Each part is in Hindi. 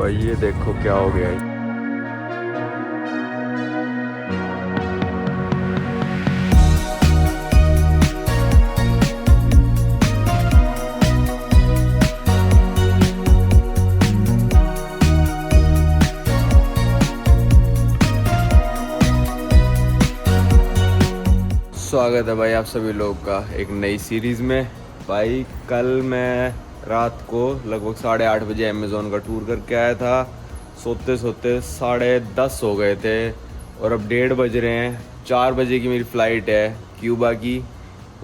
भाई ये देखो क्या हो गया है। स्वागत है भाई आप सभी लोगों का एक नई सीरीज़ में। भाई कल मैं रात को लगभग 8:30 बजे अमेज़ोन का टूर करके आया था। सोते सोते 10:30 हो गए थे और अब 1:30 बज रहे हैं। 4 बजे की मेरी फ़्लाइट है क्यूबा की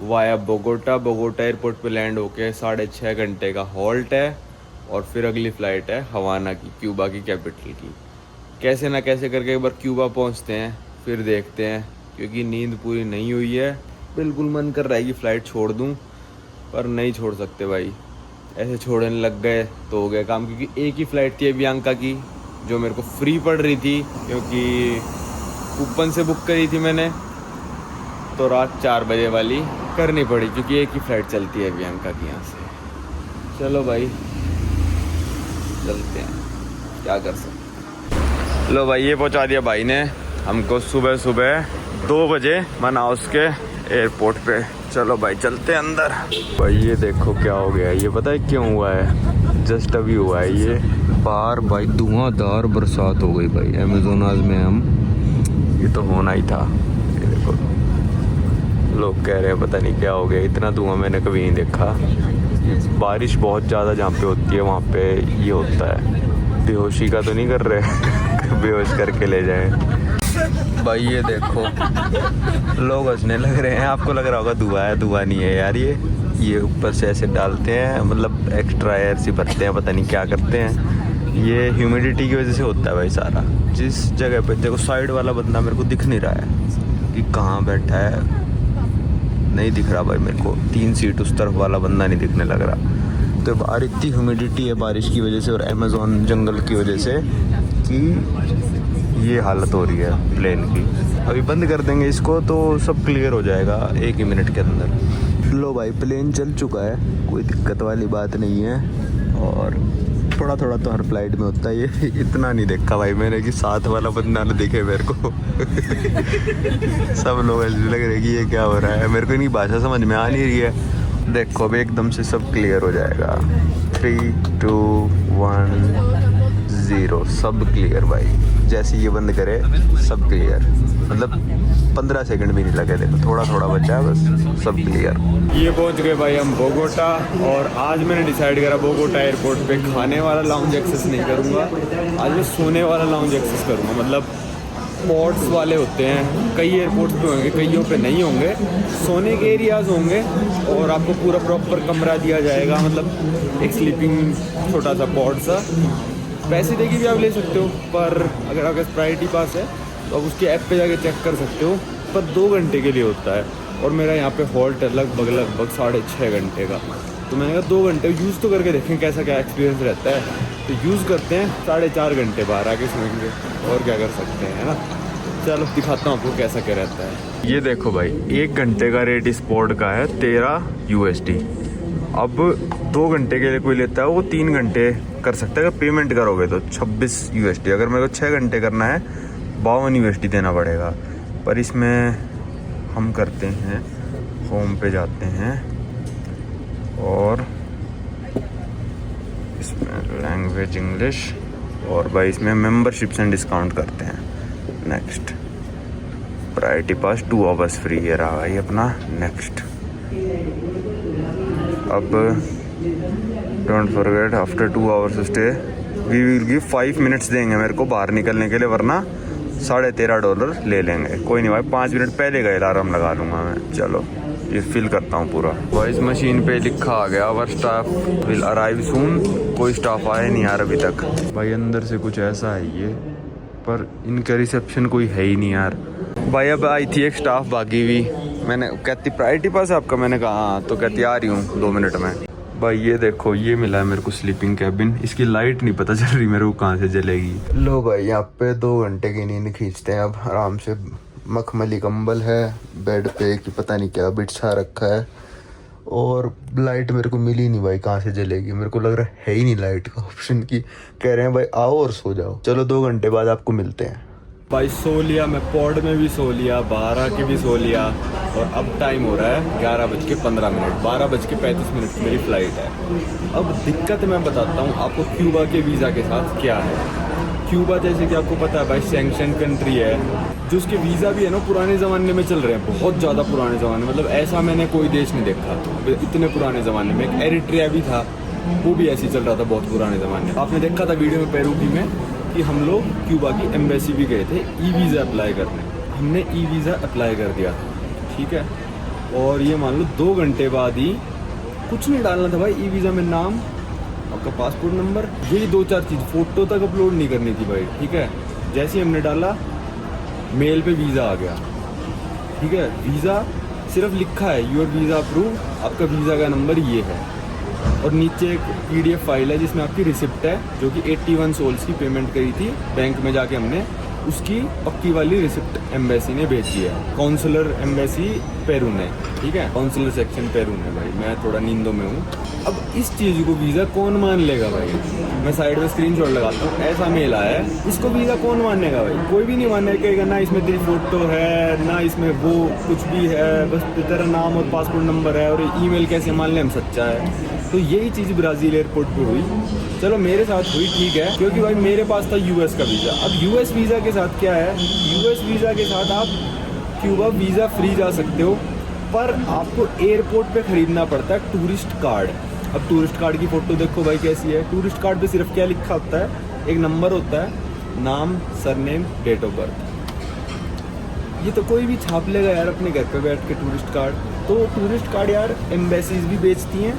वाया बोगोटा एयरपोर्ट पे लैंड होके 6.5 घंटे का हॉल्ट है और फिर अगली फ़्लाइट है हवाना की, क्यूबा की कैपिटल की। कैसे ना कैसे करके एक बार क्यूबा पहुंचते हैं फिर देखते हैं, क्योंकि नींद पूरी नहीं हुई है। बिल्कुल मन कर रहा है कि फ़्लाइट छोड़ दूं पर नहीं छोड़ सकते भाई। ऐसे छोड़ने लग गए तो हो गया काम, क्योंकि एक ही फ़्लाइट थी बियांका की जो मेरे को फ्री पड़ रही थी, क्योंकि कूपन से बुक करी थी मैंने, तो रात 4 बजे वाली करनी पड़ी क्योंकि एक ही फ़्लाइट चलती है बियांका की यहाँ से। चलो भाई चलते हैं, क्या कर सकते। लो भाई ये पहुँचा दिया भाई ने हमको सुबह 2 बजे मनाउस के एयरपोर्ट पे। चलो भाई चलते हैं अंदर। भाई ये देखो क्या हो गया है, ये पता है क्यों हुआ है? जस्ट अभी हुआ है ये। बाहर भाई धुआंधार बरसात हो गई भाई अमेज़ोनास में हम, ये तो होना ही था। ये देखो लोग कह रहे हैं पता नहीं क्या हो गया, इतना धुआं मैंने कभी नहीं देखा। बारिश बहुत ज़्यादा जहाँ पे होती है वहाँ पे ये होता है। बेहोशी का तो नहीं कर रहे बेहोश करके ले जाए। भाई ये देखो लोग हंसने लग रहे हैं, आपको लग रहा होगा धुआं है, धुआं नहीं है यार। ये ऊपर से ऐसे डालते हैं, मतलब एक्स्ट्रा एयर सी भरते हैं, पता नहीं क्या करते हैं। ये ह्यूमिडिटी की वजह से होता है भाई सारा। जिस जगह पे देखो साइड वाला बंदा मेरे को दिख नहीं रहा है कि कहाँ बैठा है, नहीं दिख रहा भाई मेरे को। 3 सीट उस तरफ वाला बंदा नहीं दिखने लग रहा। तो बाहर इतनी ह्यूमिडिटी है बारिश की वजह से और अमेज़ॉन जंगल की वजह से कि ये हालत हो रही है प्लेन की। अभी बंद कर देंगे इसको तो सब क्लियर हो जाएगा 1 ही मिनट के अंदर। लो भाई प्लेन चल चुका है, कोई दिक्कत वाली बात नहीं है। और थोड़ा थोड़ा तो हर फ्लाइट में होता है, ये इतना नहीं देखा भाई मैंने कि साथ वाला बंदा ना दिखे मेरे को सब लोग ऐसे लग रहे कि ये क्या हो रहा है, मेरे को इनकी भाषा समझ में आ नहीं रही है। देखो अभी एकदम से सब क्लियर हो जाएगा। 3, 2, 1, 0 सब क्लियर भाई। जैसे ये बंद करे सब क्लियर, मतलब 15 सेकंड भी नहीं लगे। देखो थोड़ा थोड़ा बचा है बस, सब क्लियर। ये पहुंच गए भाई हम बोगोटा, और आज मैंने डिसाइड करा बोगोटा एयरपोर्ट पे खाने वाला लाउंज एक्सेस नहीं करूँगा, आज मैं सोने वाला लाउंज एक्सेस करूँगा। मतलब पॉड्स वाले होते हैं कई एयरपोर्ट्स पे होंगे, कईयों पे नहीं होंगे, सोने के एरियाज़ होंगे और आपको पूरा प्रॉपर कमरा दिया जाएगा, मतलब एक स्लीपिंग छोटा सा पॉड सा। पैसे देके भी आप ले सकते हो, पर अगर आपका प्रायोरिटी पास है तो आप उसके ऐप पे जाके चेक कर सकते हो, पर 2 घंटे के लिए होता है। और मेरा यहाँ पे हॉल्ट है लगभग 6.5 घंटे का। तो मैंने कहा 2 घंटे यूज़ तो करके देखें कैसा क्या एक्सपीरियंस रहता है। तो यूज़ करते हैं, 4.5 घंटे बाहर आके सोएंगे, और क्या कर सकते हैं, है ना। चलो दिखाता हूँ आपको कैसा क्या रहता है। ये देखो भाई 1 घंटे का रेट इस पॉड का है 13 USD। अब 2 घंटे के लिए कोई लेता है वो 3 घंटे कर सकता है। अगर पेमेंट करोगे तो 26 USD। अगर मेरे को 6 घंटे करना है 52 USD देना पड़ेगा। पर इसमें हम करते हैं, होम पे जाते हैं और इसमें लैंग्वेज इंग्लिश, और भाई इसमें मेंबरशिप्स एंड डिस्काउंट करते हैं। Next priority pass 2 hours free है रहा भाई अपना। नेक्स्ट अब don't forget after 2 hours stay we will give 5 minutes देंगे मेरे को बाहर निकलने के लिए, वरना $13.5 ले लेंगे। कोई नहीं भाई 5 मिनट पहले का अलार्म लगा लूँगा मैं। चलो ये फिल करता हूँ पूरा। वॉइस मशीन पे लिखा आ गया आवर स्टाफ विल अराइव सून। कोई स्टाफ आया नहीं यार अभी तक। भाई अंदर से कुछ ऐसा है ये, पर इनका रिसेप्शन कोई है ही नहीं यार। भाई अब आई थी एक स्टाफ भागी हुई, मैंने कहती प्रायोरिटी पास है आपका, मैंने कहा हाँ, तो कहती आ रही हूँ 2 मिनट में। भाई ये देखो ये मिला है मेरे को स्लीपिंग कैबिन, इसकी लाइट नहीं पता चल रही मेरे को कहाँ से जलेगी। लो भाई यहाँ पे 2 घंटे की नींद खींचते हैं अब आराम से। मखमली कंबल है बेड पे कि पता नहीं क्या बिछा रखा है, और लाइट मेरे को मिली नहीं भाई, कहाँ से जलेगी, मेरे को लग रहा है ही नहीं लाइट का ऑप्शन की। कह रहे हैं भाई आओ और सो जाओ। चलो 2 घंटे बाद आपको मिलते हैं। भाई सो लिया, मैं पॉड में भी सो लिया, 12 के भी सो लिया, और अब टाइम हो रहा है 11:15, 12:35 की मेरी फ़्लाइट है। अब दिक्कत मैं बताता हूँ आपको क्यूबा के वीज़ा के साथ क्या है। क्यूबा जैसे कि आपको पता है भाई सैंक्शन कंट्री है, जो उसके वीज़ा भी है ना पुराने ज़माने में चल रहे हैं, बहुत ज़्यादा पुराने ज़माने, मतलब ऐसा मैंने कोई देश नहीं देखा इतने पुराने ज़माने में। एक एरिट्रिया भी था, वो भी ऐसे ही चल रहा था बहुत पुराने ज़माने में। आपने देखा था वीडियो में पेरू की में कि हम लोग क्यूबा की एम्बेसी भी गए थे ई वीज़ा अप्लाई करने। हमने ई वीज़ा अप्लाई कर दिया था, ठीक है। और ये मान लो 2 घंटे बाद ही, कुछ नहीं डालना था भाई ई वीज़ा में, नाम, आपका पासपोर्ट नंबर, यही 2-4 चीज़, फ़ोटो तक अपलोड नहीं करनी थी भाई, ठीक है। जैसे ही हमने डाला मेल पे वीज़ा आ गया, ठीक है। वीज़ा सिर्फ लिखा है यूर वीज़ा अप्रूव, आपका वीज़ा का नंबर ये है, और नीचे एक PDF फाइल है जिसमें आपकी रिसिप्ट है, जो कि 81 सोल्स की पेमेंट करी थी बैंक में जाके हमने, उसकी पक्की वाली रिसिप्ट एम्बेसी ने भेजी है, काउंसलर एम्बेसी पेरू ने, ठीक है, काउंसलर सेक्शन पेरू ने। भाई मैं थोड़ा नींदों में हूँ। अब इस चीज़ को वीज़ा कौन मान लेगा भाई, मैं साइड में स्क्रीनशॉट लगाता हूँ, ऐसा मेल आया है, इसको वीज़ा कौन मानेगा भाई, कोई भी नहीं मानेगा, कहेगा ना इसमें तेरी फ़ोटो है ना इसमें वो कुछ भी है, बस तेरा नाम और पासपोर्ट नंबर है, और ईमेल कैसे मान ले हम सच्चा है। तो यही चीज़ ब्राज़ील एयरपोर्ट पर हुई। चलो मेरे साथ हुई, ठीक है, क्योंकि भाई मेरे पास था US का वीज़ा। अब US वीज़ा के साथ क्या है, US वीज़ा के साथ आप क्यूबा वीज़ा फ्री जा सकते हो, पर आपको एयरपोर्ट पे ख़रीदना पड़ता है टूरिस्ट कार्ड। अब टूरिस्ट कार्ड की फ़ोटो देखो भाई कैसी है। टूरिस्ट कार्ड पे सिर्फ क्या लिखा होता है, एक नंबर होता है, नाम, सरनेम, डेट ऑफ बर्थ। ये तो कोई भी छाप लेगा यार अपने घर पे बैठ के टूरिस्ट कार्ड। तो टूरिस्ट कार्ड यार एम्बेसीज भी बेचती हैं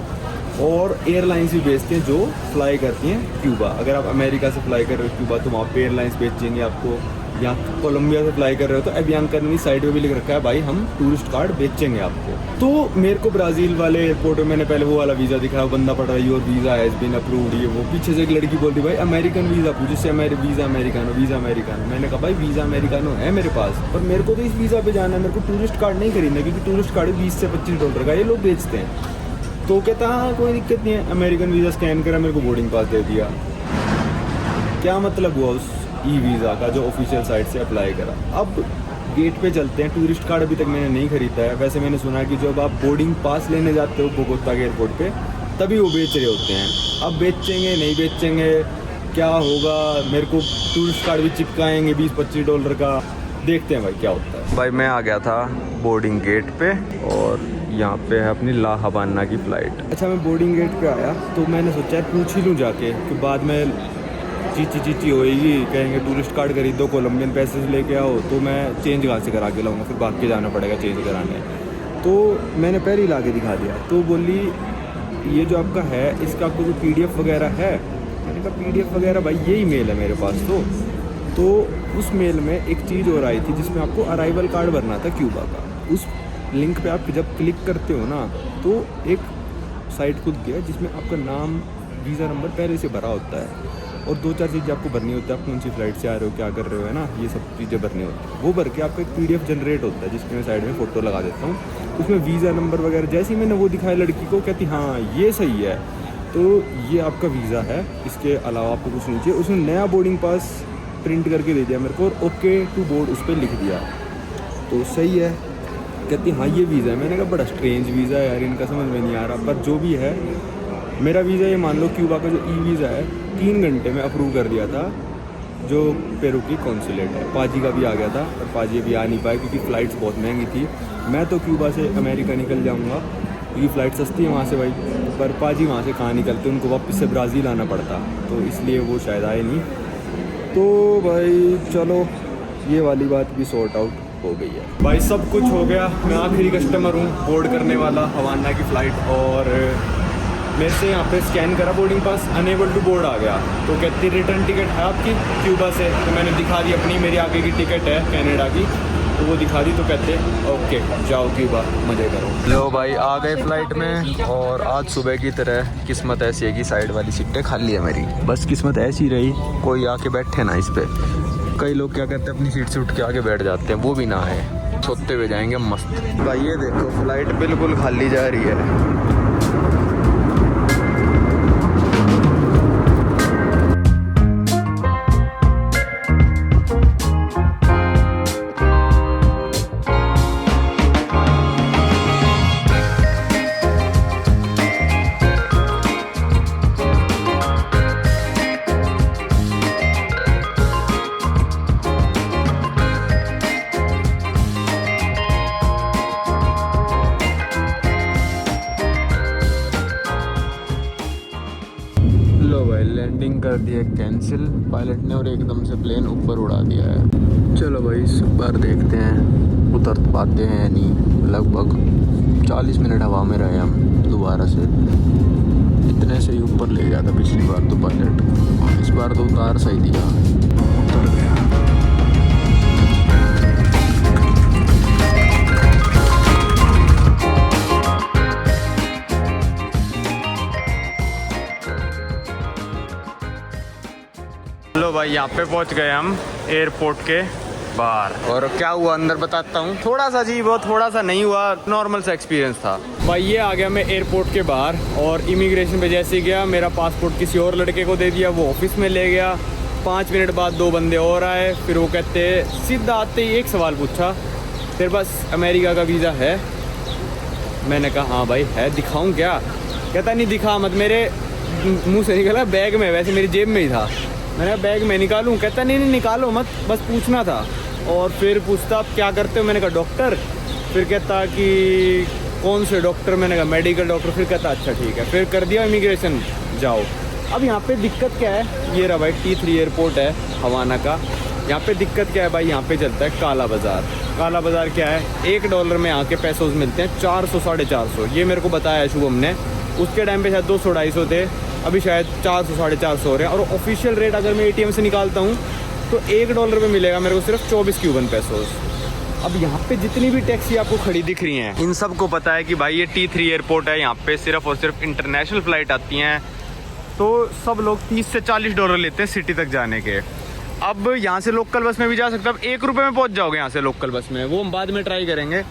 और एयरलाइंस भी बेचते हैं जो फ्लाई करती हैं क्यूबा। अगर आप अमेरिका से फ्लाई कर रहे हो क्यूबा, तो वहाँ पे एयरलाइंस बेचेंगे आपको, या कोलंबिया से फ्लाई कर रहे हो तो एवियांका ने साइड में भी लिख रखा है भाई हम टूरिस्ट कार्ड बेचेंगे आपको। तो मेरे को ब्राज़ील वाले एयरपोर्ट में मैंने पहले वो वाला वीज़ा दिखाया, वो बंदा पड़ रहा है your visa has been approved, ये वो। पीछे से एक लड़की बोलती भाई अमेरिकन वीज़ा पूछ, इससे वीज़ा अमेरिकानो, वीज़ा अमेरिकानो। मैंने कहा भाई वीज़ा अमेरिकानो है मेरे पास, पर मेरे को तो इस वीज़ा पे जाना है, मेरे को टूरिस्ट कार्ड नहीं खरीदना, क्योंकि टूरिस्ट कार्ड $20 से $25 का ये लोग बेचते हैं। तो कहता हाँ कोई दिक्कत नहीं है, अमेरिकन वीज़ा स्कैन करा, मेरे को बोर्डिंग पास दे दिया। क्या मतलब हुआ उस ई वीज़ा का जो ऑफिशियल साइट से अप्लाई करा। अब गेट पे चलते हैं। टूरिस्ट कार्ड अभी तक मैंने नहीं खरीदा है। वैसे मैंने सुना है कि जब आप बोर्डिंग पास लेने जाते हो बोगोता के एयरपोर्ट पे, तभी वो बेच रहे होते हैं। अब बेचेंगे नहीं बेचेंगे क्या होगा, मेरे को टूरिस्ट कार्ड भी चिपकाएंगे $20-25 का, देखते हैं भाई क्या होता है। भाई मैं आ गया था बोर्डिंग गेट पे, और यहाँ पे है अपनी ला हवाना की फ़्लाइट। अच्छा मैं बोर्डिंग गेट पे आया तो मैंने सोचा पूछ ही लूँ जाके, कि बाद में चीची होएगी, कहेंगे टूरिस्ट कार्ड खरीदो, कोलंबियन पैसे लेके आओ, तो मैं चेंज कहाँ से करा के लाऊंगा, फिर भाग के जाना पड़ेगा चेंज कराने। तो मैंने पहले ही ला के दिखा दिया। तो बोली ये जो आपका है इसका आपको जो PDF वगैरह है। मैंने कहा PDF वगैरह भाई यही मेल है मेरे पास। तो उस मेल में एक चीज़ और आई थी जिसमें आपको अराइवल कार्ड भरना था क्यूबा का। उस लिंक पे आप जब क्लिक करते हो ना, तो एक साइट खुद गया जिसमें आपका नाम, वीज़ा नंबर पहले से भरा होता है, और 2-4 चीज़ें आपको भरनी होती है। आप कौन सी फ्लाइट से आ रहे हो, क्या कर रहे हो, है ना, ये सब चीज़ें भरनी होती है। वो भर के आपका एक PDF जनरेट होता है, जिसकी मैं साइड में फ़ोटो लगा देता हूँ। उसमें वीज़ा नंबर वगैरह, जैसे ही मैंने वो दिखाया लड़की को, कहती हाँ ये सही है, तो ये आपका वीज़ा है, इसके अलावा आपको कुछ नहीं चाहिए। उसने नया बोर्डिंग पास प्रिंट करके दे दिया मेरे को, और ओके टू बोर्ड उस पर लिख दिया, तो सही है। कहती हाँ ये वीज़ा है। मैंने कहा बड़ा स्ट्रेंज वीज़ा है यार, इनका समझ में नहीं आ रहा, पर जो भी है मेरा वीज़ा, ये मान लो क्यूबा का जो ई वीज़ा है 3 घंटे में अप्रूव कर दिया था, जो पेरू की कॉन्सुलेट है। पाजी का भी आ गया था, पर पाजी अभी आ नहीं पाए क्योंकि फ़्लाइट्स बहुत महंगी थी। मैं तो क्यूबा से अमेरिका निकल जाऊँगा क्योंकि फ़्लाइट सस्ती है वहाँ से भाई, पर पाजी वहाँ से कहाँ निकलते, उनको वापस से ब्राज़ील आना पड़ता, तो इसलिए वो शायद आए नहीं। तो भाई चलो ये वाली बात भी सॉर्ट आउट हो गई है भाई, सब कुछ हो गया। मैं आखिरी कस्टमर हूँ बोर्ड करने वाला हवाना की फ़्लाइट, और मेरे से यहाँ पे स्कैन करा boarding pass, unable to board आ गया। तो कहती रिटर्न टिकट है आपकी क्यूबा से, तो मैंने दिखा दी अपनी, मेरी आगे की टिकट है कनाडा की, तो वो दिखा दी। तो कहते ओके जाओ क्यूबा मज़े करो। लो भाई आ गए फ्लाइट में, और आज सुबह की तरह किस्मत ऐसी है कि साइड वाली सीटें खाली है मेरी। बस किस्मत ऐसी रही, कोई आके बैठे ना इस पर। कई लोग क्या करते हैं अपनी सीट से उठ के आके बैठ जाते हैं, वो भी ना है। सोते हुए जाएंगे मस्त। भाई ये देखो फ्लाइट बिल्कुल खाली जा रही है। लो भाई लैंडिंग कर दी है कैंसिल पायलट ने और एकदम से प्लेन ऊपर उड़ा दिया है। चलो भाई इस बार देखते हैं उतर पाते हैं या नहीं। लगभग 40 मिनट हवा में रहे हम दोबारा से। इतने से ही ऊपर ले गया था पिछली बार तो पायलट, इस बार तो उतार सही दिया, उतर गया। लो भाई यहाँ पे पहुँच गए हम एयरपोर्ट के बाहर। और क्या हुआ अंदर बताता हूँ। थोड़ा सा अजीब हुआ, थोड़ा सा नहीं हुआ, नॉर्मल सा एक्सपीरियंस था। भाई ये आ गया मैं एयरपोर्ट के बाहर और इमिग्रेशन पे जैसे ही गया मेरा पासपोर्ट किसी और लड़के को दे दिया, वो ऑफिस में ले गया। 5 मिनट बाद 2 बंदे और आए, फिर वो कहते सीधा आते ही एक सवाल पूछा, तेरे पास अमेरिका का वीज़ा है? मैंने कहा हाँ भाई है, दिखाऊँ क्या? कहता नहीं दिखा मत। मेरे मुँह से निकला बैग में, वैसे मेरी जेब में ही था। मैंने कहा बैग में निकालूं? कहता नहीं निकालो मत, बस पूछना था। और फिर पूछता आप क्या करते हो? मैंने कहा डॉक्टर। फिर कहता कि कौन से डॉक्टर? मैंने कहा मेडिकल डॉक्टर। फिर कहता अच्छा ठीक है। फिर कर दिया इमिग्रेशन, जाओ। अब यहाँ पे दिक्कत क्या है, ये रहा भाई T3 एयरपोर्ट है हवाना का। यहाँ पे दिक्कत क्या है भाई, यहाँ पे चलता है काला बाज़ार। काला बाज़ार क्या है, $1 में यहाँ के पैसोज मिलते हैं 400 साढ़े 400। ये मेरे को बताया शुभम ने। उसके टाइम पे शायद 200-250 थे, अभी शायद 400 साढ़े 400 हो रहे हैं। और ऑफिशियल रेट अगर मैं ATM से निकालता हूँ तो $1 में मिलेगा मेरे को सिर्फ 24 क्यूबन पैसोज। अब यहाँ पे जितनी भी टैक्सी आपको खड़ी दिख रही हैं, इन सबको पता है कि भाई ये T3 एयरपोर्ट है, यहाँ पे सिर्फ और सिर्फ इंटरनेशनल फ़्लाइट आती हैं। तो सब लोग $30 से $40 लेते हैं सिटी तक जाने के। अब यहाँ से लोकल बस में भी जा सकते हो, अब $1 में पहुँच जाओगे यहाँ से लोकल बस में, वो हम बाद में ट्राई करेंगे।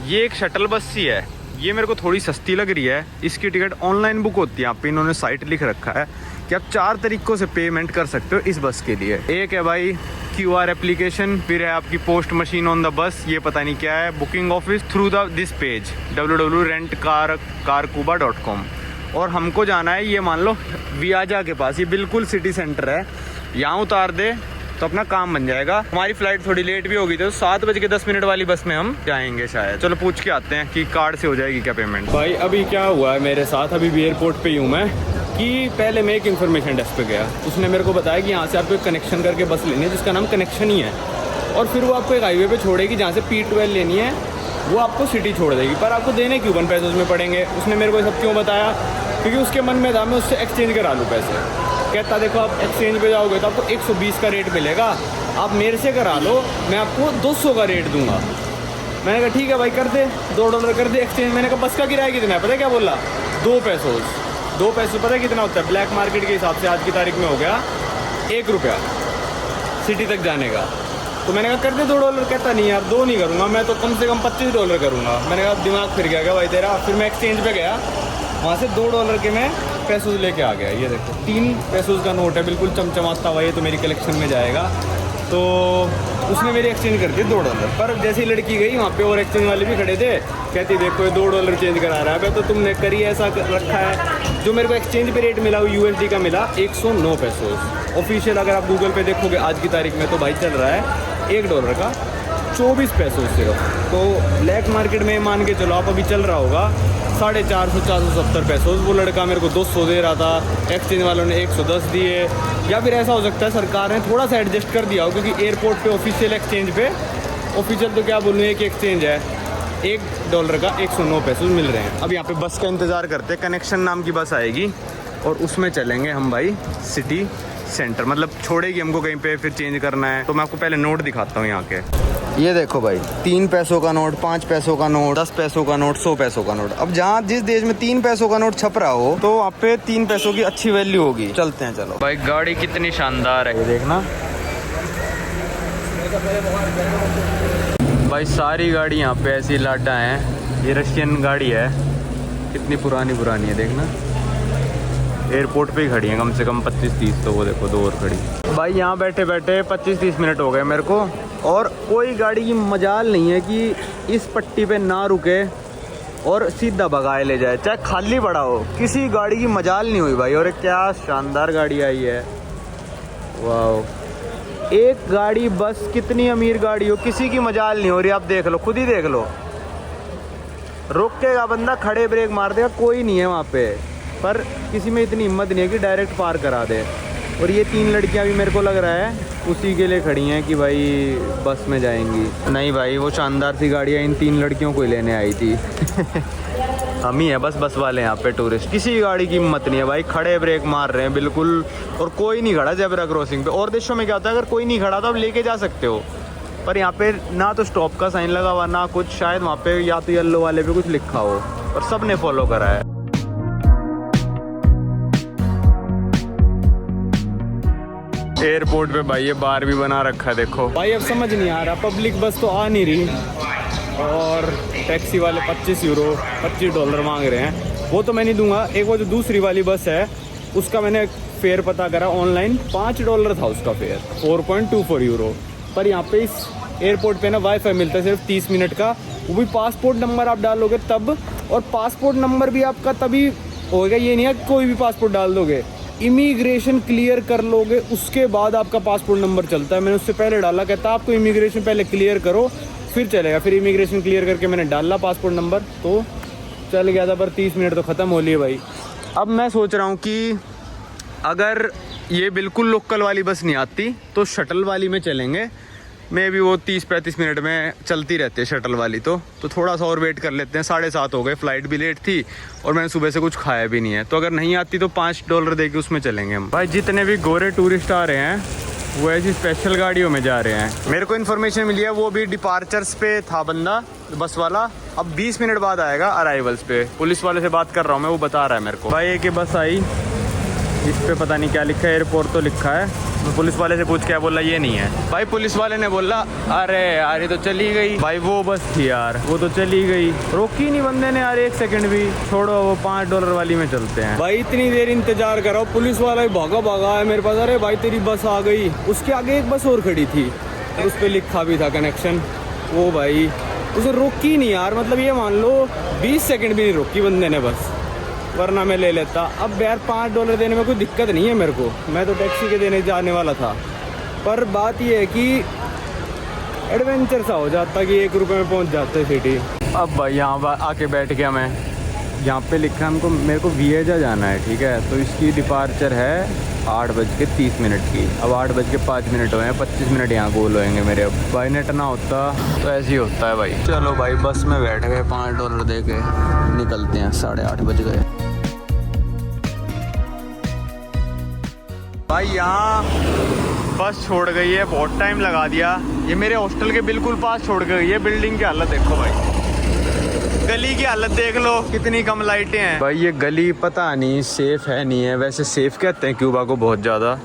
ये एक शटल बस सी है, ये मेरे को थोड़ी सस्ती लग रही है। इसकी टिकट ऑनलाइन बुक होती है, यहाँ पे इन्होंने साइट लिख रखा है कि आप 4 तरीकों से पेमेंट कर सकते हो इस बस के लिए। एक है भाई QR एप्लीकेशन, फिर है आपकी post machine on the bus, ये पता नहीं क्या है, booking office through this page www.rentcarcuba.com। और हमको जाना है, ये मान लो वियाजा के पास, ये बिल्कुल सिटी सेंटर है, यहाँ उतार दे तो अपना काम बन जाएगा। हमारी फ्लाइट थोड़ी लेट भी होगी तो 7:10 वाली बस में हम जाएंगे शायद। चलो पूछ के आते हैं कि कार्ड से हो जाएगी क्या पेमेंट। भाई अभी क्या हुआ है मेरे साथ, अभी भी एयरपोर्ट पे ही हूँ मैं, कि पहले मैं एक इन्फॉर्मेशन डेस्क पे गया। उसने मेरे को बताया कि यहाँ से आपको एक कनेक्शन करके बस लेनी है जिसका नाम कनेक्शन ही है, और फिर वो आपको एक हाईवे पे छोड़ेगी जहाँ से P12 लेनी है, वो आपको सिटी छोड़ देगी। पर आपको देने क्यूबन पैसों में पड़ेंगे। उसने मेरे को सब क्यों बताया, क्योंकि उसके मन में था मैं उससे एक्सचेंज करा लूँ पैसे। कहता देखो आप एक्सचेंज पे जाओगे तो आपको 120 का रेट मिलेगा, आप मेरे से करा लो, मैं आपको 200 का रेट दूंगा। मैंने कहा ठीक है भाई कर दे, $2 कर दे एक्सचेंज। मैंने कहा बस का किराया कितना है पता है क्या बोला? 2 पैसों। 2 पैसे पता है कितना होता है ब्लैक मार्केट के हिसाब से? आज की तारीख में हो गया ₹1 सिटी तक जाने का। तो मैंने कहा कर दे $2। कहता नहीं यार 2 नहीं करूँगा, मैं तो कम से कम $25 करूँगा। मैंने कहा दिमाग फिर गया क्या भाई तेरा? फिर मैं एक्सचेंज पे गया, वहाँ से $2 के मैं पैसों लेके आ गया। ये देखो 3 पैसों का नोट है, बिल्कुल चमचमाता हुआ, ये तो मेरी कलेक्शन में जाएगा। तो उसने मेरी एक्सचेंज कर दी $2। पर जैसे ही लड़की गई वहाँ पे और एक्सचेंज वाले भी खड़े थे, कहती देखो ये $2 चेंज करा रहा है। तो तुमने करी ऐसा रखा है। जो मेरे को एक्सचेंज पे रेट मिला वो USD का मिला 109 पैसों। ऑफिशियल अगर आप गूगल पे देखोगे आज की तारीख में तो भाई चल रहा है $1 का 24 पैसों सिर्फ। तो ब्लैक मार्केट में मान के चलो आप अभी चल रहा होगा 450-470 पैसों। वो लड़का मेरे को 200 दे रहा था, एक्सचेंज वालों ने 110 दिए। या फिर ऐसा हो सकता है सरकार ने थोड़ा सा एडजस्ट कर दिया हो, क्योंकि एयरपोर्ट पे ऑफिशियल एक्सचेंज पे, ऑफिशियल तो क्या बोलूँ, एक एक्सचेंज है, $1 का 109 पैसों मिल रहे हैं। अब यहाँ पे बस का इंतज़ार करते, कनेक्शन नाम की बस आएगी और उसमें चलेंगे हम भाई सिटी सेंटर। मतलब छोड़ेगी हमको कहीं पे, फिर चेंज करना है। तो मैं आपको पहले नोट दिखाता हूँ यहाँ के। ये देखो भाई 3 पैसों का नोट, 5 पैसों का नोट, 10 पैसों का नोट, 100 पैसों का नोट। अब जहाँ जिस देश में 3 पैसों का नोट छप रहा हो तो वहाँ पे 3 पैसों की अच्छी वैल्यू होगी। चलते हैं चलो भाई। गाड़ी कितनी शानदार है देखना भाई सारी गाड़ी यहाँ पे ऐसी लाडा हैं। ये रशियन गाड़ी है, कितनी पुरानी पुरानी है देखना। एयरपोर्ट पे ही खड़ी हैं कम से कम 25-30, तो वो देखो 2 और खड़ी। भाई यहाँ बैठे बैठे 25-30 मिनट हो गए मेरे को, और कोई गाड़ी की मजाल नहीं है कि इस पट्टी पे ना रुके और सीधा भगाए ले जाए, चाहे खाली पड़ा हो। किसी गाड़ी की मजाल नहीं हुई भाई। और क्या शानदार गाड़ी आई है, वाह। एक गाड़ी बस कितनी अमीर गाड़ी हो, किसी की मजाल नहीं हो रही। आप देख लो, खुद ही देख लो। रोकेगा बंदा, खड़े ब्रेक मार देगा, कोई नहीं है वहाँ पे। पर किसी में इतनी हिम्मत नहीं है कि डायरेक्ट पार करा दे। और ये 3 लड़कियां भी मेरे को लग रहा है उसी के लिए खड़ी हैं कि भाई बस में जाएंगी। नहीं भाई, वो शानदार सी गाड़ियाँ इन 3 लड़कियों को ही लेने आई थी। हम ही है बस वाले यहाँ पे टूरिस्ट। किसी गाड़ी की हिम्मत नहीं है भाई, खड़े ब्रेक मार रहे हैं बिल्कुल। और कोई नहीं खड़ा जेब्रा क्रॉसिंग पे। और देशों में क्या होता है, अगर कोई नहीं खड़ा तो आप लेके जा सकते हो, पर यहाँ पे ना तो स्टॉप का साइन लगा हुआ ना कुछ। शायद वहाँ पे या तो येलो वाले पे कुछ लिखा हो, और सब ने फॉलो करा है। एयरपोर्ट पे भाई ये बार भी बना रखा है देखो। भाई अब समझ नहीं आ रहा, पब्लिक बस तो आ नहीं रही और टैक्सी वाले 25 यूरो $25 मांग रहे हैं। वो तो मैं नहीं दूंगा। एक वो जो दूसरी वाली बस है उसका मैंने फेयर पता करा ऑनलाइन, $5 था उसका फेयर, 4.24 यूरो। पर यहाँ पे इस एयरपोर्ट पे ना वाईफाई मिलता है सिर्फ 30 मिनट का, वो भी पासपोर्ट नंबर आप डालोगे तब। और पासपोर्ट नंबर भी आपका तभी होगा, ये नहीं है कि कोई भी पासपोर्ट डाल दोगे। इमिग्रेशन क्लियर कर लोगे उसके बाद आपका पासपोर्ट नंबर चलता है। मैंने उससे पहले डाला, कहता आपको इमिग्रेशन पहले क्लियर करो फिर चलेगा। फिर इमिग्रेशन क्लियर करके मैंने डाला पासपोर्ट नंबर, तो चल गया था। पर 30 मिनट तो ख़त्म हो लिए भाई। अब मैं सोच रहा हूँ कि अगर ये बिल्कुल लोकल वाली बस नहीं आती तो शटल वाली में चलेंगे। मे भी वो 30-35 मिनट में चलती रहती है शटल वाली, तो थोड़ा सा और वेट कर लेते हैं। 7:30 हो गए, फ्लाइट भी लेट थी और मैंने सुबह से कुछ खाया भी नहीं है। तो अगर नहीं आती तो $5 दे के उसमें चलेंगे हम। भाई जितने भी गोरे टूरिस्ट आ रहे हैं वो ऐसी स्पेशल गाड़ियों में जा रहे हैं। मेरे को इन्फॉर्मेशन मिली है वो भी डिपार्चर्स पे था बंदा, बस वाला। अब 20 मिनट बाद आएगा अराइवल्स पे। पुलिस वाले से बात कर रहा हूँ मैं, वो बता रहा है मेरे को। भाई एक बस आई, इस पे पता नहीं क्या लिखा है, एयरपोर्ट तो लिखा है। मैं पुलिस वाले से पूछ के बोला ये नहीं है। भाई पुलिस वाले ने बोला अरे यार ये तो चली गई। भाई वो बस थी यार, वो तो चली गई। रोकी नहीं बंदे ने यार 1 सेकंड भी। छोड़ो, वो $5 वाली में चलते हैं। भाई इतनी देर इंतजार करो, पुलिस वाला ही भागा है मेरे पास। अरे भाई तेरी बस आ गई। उसके आगे एक बस और खड़ी थी, उस पर लिखा भी था कनेक्शन। वो भाई उसे रोकी नहीं यार, मतलब ये मान लो 20 सेकंड भी नहीं रोकी बंदे ने बस, वरना मैं ले लेता। अब यार $5 देने में कोई दिक्कत नहीं है मेरे को, मैं तो टैक्सी के देने जाने वाला था। पर बात ये है कि एडवेंचर सा हो जाता कि 1 रुपये में पहुंच जाते सिटी। अब भाई यहाँ आके बैठ गया मैं। यहाँ पे लिखा हमको, मेरे को वियेजा जाना है, ठीक है। तो इसकी डिपार्चर है 8:30 की। अब 8:05 हुए हैं, 25 मिनट यहाँ गोल होएंगे मेरे। अब भाई नेट ना होता तो ऐसे ही होता है भाई। चलो भाई बस में बैठ गए, $5 दे के निकलते हैं। 8:30 बज गए भाई। यहाँ बस छोड़ गई है, बहुत टाइम लगा दिया। ये मेरे हॉस्टल के बिल्कुल पास छोड़ के गई है। बिल्डिंग की हालत देखो भाई, गली की हालत देख लो, कितनी कम लाइटें हैं। भाई ये गली पता नहीं सेफ है नहीं है, वैसे सेफ कहते हैं क्यूबा को बहुत ज़्यादा।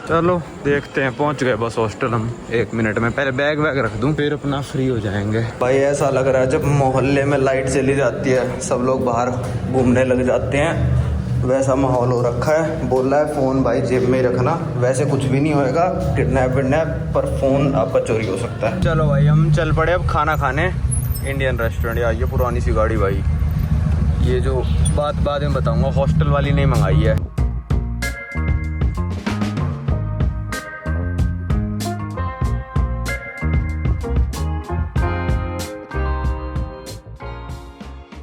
चलो देखते हैं, पहुंच गए बस हॉस्टल हम 1 मिनट में। पहले बैग वैग रख दूं फिर अपना फ्री हो जाएंगे। भाई ऐसा लग रहा है जब मोहल्ले में लाइट चली जाती है सब लोग बाहर घूमने लग जाते हैं, वैसा माहौल हो रखा है। बोल रहा है फ़ोन भाई जेब में ही रखना, वैसे कुछ भी नहीं होएगा, किडनैप पर फ़ोन आपका चोरी हो सकता है। चलो भाई हम चल पड़े अब खाना खाने इंडियन रेस्टोरेंट। यार ये पुरानी सी गाड़ी भाई, ये जो बात बाद में बताऊंगा, हॉस्टल वाली नहीं मंगाई है।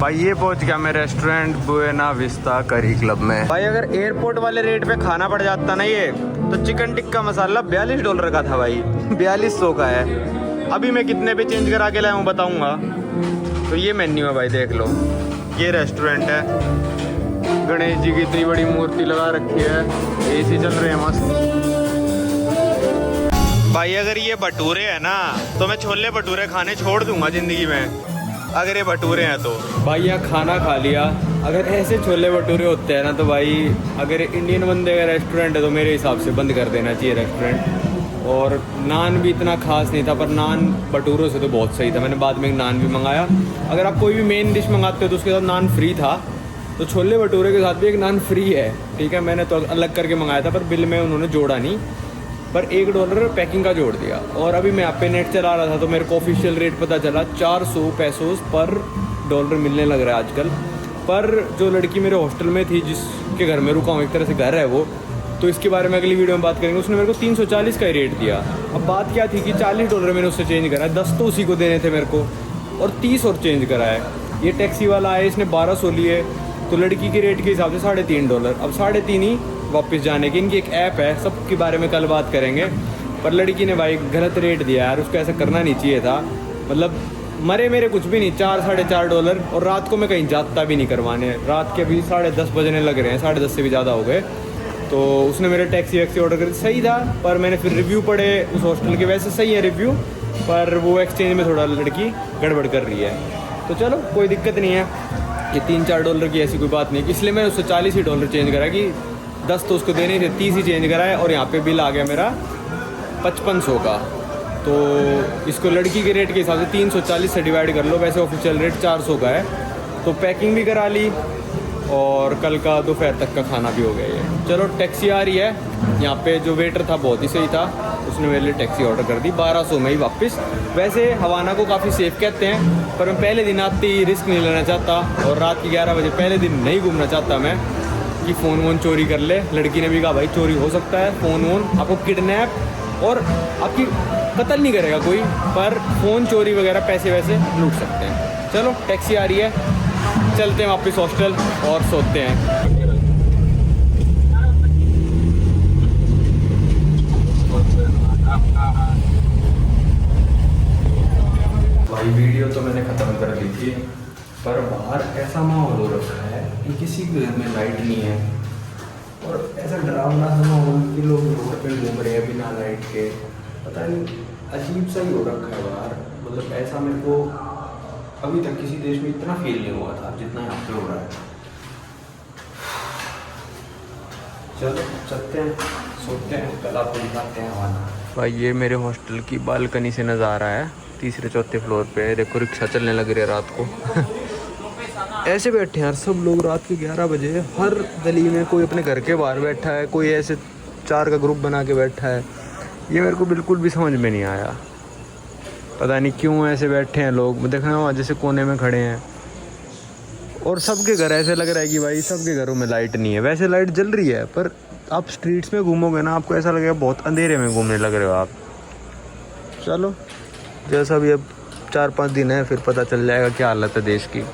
भाई ये पहुंच गया मैं रेस्टोरेंट बुएना विस्ता करी क्लब में। भाई अगर एयरपोर्ट वाले रेट पे खाना पड़ जाता ना ये, तो चिकन टिक्का मसाला $42 का था भाई, 4200 का है। अभी मैं कितने पे चेंज करा के लाया हूँ बताऊंगा। तो ये मेन्यू है भाई, देख लो। ये रेस्टोरेंट है, गणेश जी की इतनी बड़ी मूर्ति लगा रखी है, एसी चल रहे हैं मस्त। भाई अगर ये भटूरे है ना तो मैं छोले भटूरे खाने छोड़ दूंगा जिंदगी में, अगर ये भटूरे हैं तो। भाई यहाँ खाना खा लिया। अगर ऐसे छोले भटूरे होते हैं ना तो भाई, अगर इंडियन बंदे का रेस्टोरेंट है तो मेरे हिसाब से बंद कर देना चाहिए रेस्टोरेंट। और नान भी इतना खास नहीं था, पर नान भटूरों से तो बहुत सही था। मैंने बाद में एक नान भी मंगाया। अगर आप कोई भी मेन डिश मंगाते हो तो उसके साथ नान फ्री था, तो छोले भटूरे के साथ भी एक नान फ्री है, ठीक है। मैंने तो अलग करके मंगाया था, पर बिल में उन्होंने जोड़ा नहीं, पर $1 पैकिंग का जोड़ दिया। और अभी मैं यहाँ पे नेट चला रहा था तो मेरे को ऑफिशियल रेट पता चला 400 पैसों पर डॉलर मिलने लग रहा है आजकल। पर जो लड़की मेरे हॉस्टल में थी, जिसके घर में रुका हूँ, एक तरह से घर है वो, तो इसके बारे में अगली वीडियो में बात करेंगे। उसने मेरे को 340 का ही रेट दिया। अब बात क्या थी कि $40 मैंने उससे चेंज करा है, 10 तो उसी को देने थे मेरे को, और 30 और चेंज करा है। ये टैक्सी वाला आया, इसने 1200 लिए, तो लड़की के रेट के हिसाब से $3.5। अब 3.5 ही वापस जाने की। इनकी एक ऐप है, सब के बारे में कल बात करेंगे। पर लड़की ने भाई गलत रेट दिया यार, उसको ऐसा करना नहीं चाहिए था। मतलब मरे मेरे कुछ भी नहीं, $4-4.5। और रात को मैं कहीं जाता भी नहीं करवाने, रात के अभी 10:30 बजने लग रहे हैं, 10:30 से भी ज़्यादा हो गए। तो उसने मेरे टैक्सी वैक्सी ऑर्डर कर, सही था। पर मैंने फिर रिव्यू पढ़े उस हॉस्टल के, वैसे सही है रिव्यू, पर वो एक्सचेंज में थोड़ा लड़की गड़बड़ कर रही है। तो चलो कोई दिक्कत नहीं है, ये $3-4 की ऐसी कोई बात नहीं, इसलिए मैंने उससे $40 चेंज करा कि 10 तो उसको देने थे, 30 ही चेंज कराए। और यहाँ पे बिल आ गया मेरा 5500 का। तो इसको लड़की के रेट के हिसाब से 340 से डिवाइड कर लो, वैसे ऑफिशियल रेट 400 का है। तो पैकिंग भी करा ली और कल का दोपहर तक का खाना भी हो गया ये। चलो टैक्सी आ रही है। यहाँ पे जो वेटर था बहुत ही सही था, उसने मेरे लिए टैक्सी ऑर्डर कर दी 1200 में ही वापस। वैसे हवाना को काफ़ी सेफ कहते हैं, पर मैं पहले दिन आते ही रिस्क नहीं लेना चाहता, और रात के 11 बजे पहले दिन नहीं घूमना चाहता मैं कि फ़ोन वोन चोरी कर ले। लड़की ने भी कहा भाई चोरी हो सकता है, फ़ोन वोन आपको किडनैप और आपकी कत्ल नहीं करेगा कोई, पर फ़ोन चोरी वगैरह पैसे वैसे लूट सकते हैं। चलो टैक्सी आ रही है, चलते हैं वापस हॉस्टल और सोते हैं। भाई वीडियो तो मैंने ख़त्म कर दी थी, पर बाहर ऐसा माहौल हो रखा है कि किसी के घर में लाइट नहीं है, और ऐसा डरावना सा माहौल कि लोग रोड पे घूम रहे हैं बिना लाइट के। पता नहीं अजीब सा ही हो रखा है बाहर। मतलब ऐसा मेरे को अभी तक किसी देश में इतना फील नहीं हुआ था जितना यहाँ पे हो रहा है। चलो चलते हैं, सोते हैं, कल आपको दिखाते हैं हवाना। भाई ये मेरे हॉस्टल की बालकनी से नज़ारा है, 3-4 फ्लोर पे। देखो रिक्शा चलने लग रही है रात को। ऐसे बैठे हैं यार सब लोग रात के 11 बजे, हर गली में कोई अपने घर के बाहर बैठा है, कोई ऐसे 4 का ग्रुप बना के बैठा है। ये मेरे को बिल्कुल भी समझ में नहीं आया, पता नहीं क्यों ऐसे बैठे हैं लोग। देखना वहाँ जैसे कोने में खड़े हैं, और सबके घर ऐसे लग रहा है कि भाई सबके घरों में लाइट नहीं है। वैसे लाइट जल रही है, पर आप स्ट्रीट्स में घूमोगे ना, आपको ऐसा लगेगा बहुत अंधेरे में घूमने लग रहे हो आप। चलो जैसा भी अब 4-5 दिन है, फिर पता चल जाएगा क्या हालत है देश की।